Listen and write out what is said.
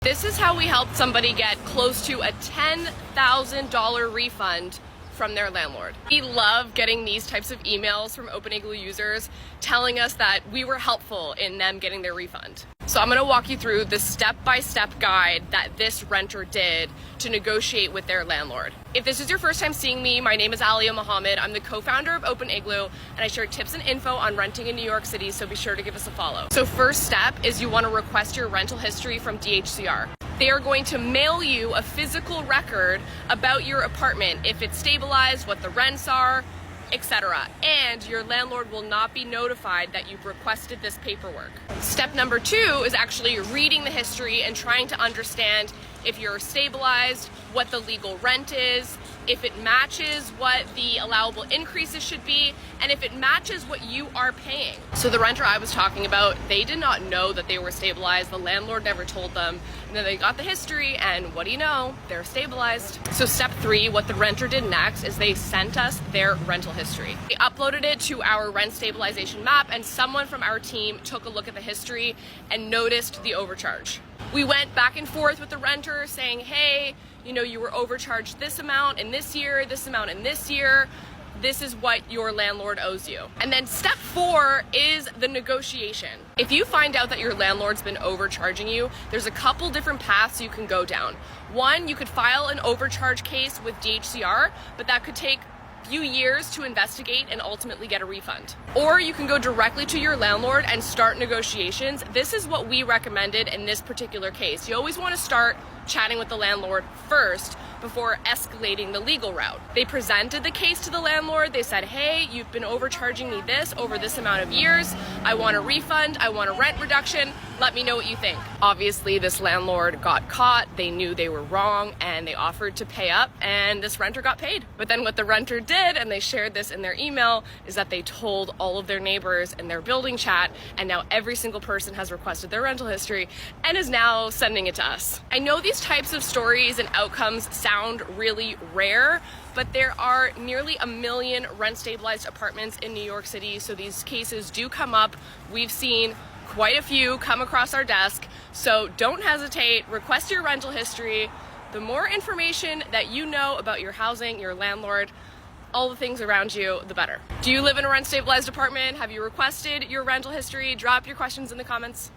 This is how we helped somebody get close to a $10,000 refund from their landlord. We love getting these types of emails from OpenIgloo users telling us that we were helpful in them getting their refund. So I'm going to walk you through the step-by-step guide that this renter did to negotiate with their landlord. If this is your first time seeing me, my name is Alia Mohammed. I'm the co-founder of OpenIgloo, and I share tips and info on renting in New York City, so be sure to give us a follow. So first step is you want to request your rental history from DHCR. They are going to mail you a physical record about your apartment, if it's stabilized, what the rents are, etc. And your landlord will not be notified that you've requested this paperwork. Step number 2 is actually reading the history and trying to understand if you're stabilized, what the legal rent is, if it matches what the allowable increases should be, and if it matches what you are paying. So the renter I was talking about, they did not know that they were stabilized. The landlord never told them. And then they got the history, and what do you know? They're stabilized. So step 3, what the renter did next is they sent us their rental history. They uploaded it to our rent stabilization map, and someone from our team took a look at the history and noticed the overcharge. We went back and forth with the renter saying, hey, you know, you were overcharged this amount in this year, this amount in this year. This is what your landlord owes you. And then step 4 is the negotiation. If you find out that your landlord's been overcharging you, there's a couple different paths you can go down. One, you could file an overcharge case with DHCR, but that could take few years to investigate and ultimately get a refund. Or you can go directly to your landlord and start negotiations. This is what we recommended in this particular case. You always want to start chatting with the landlord first before escalating the legal route. They presented the case to the landlord. They said, hey, you've been overcharging me this over this amount of years. I want a refund. I want a rent reduction. Let me know what you think. Obviously, this landlord got caught. They knew they were wrong and they offered to pay up, and this renter got paid. But then what the renter did, and they shared this in their email, is that they told all of their neighbors in their building chat, and now every single person has requested their rental history and is now sending it to us. I know these types of stories and outcomes sound really rare, but there are nearly 1 million rent-stabilized apartments in New York City, so these cases do come up. We've seen quite a few come across our desk, so don't hesitate. Request your rental history. The more information that you know about your housing, your landlord, all the things around you, the better. Do you live in a rent-stabilized apartment? Have you requested your rental history? Drop your questions in the comments.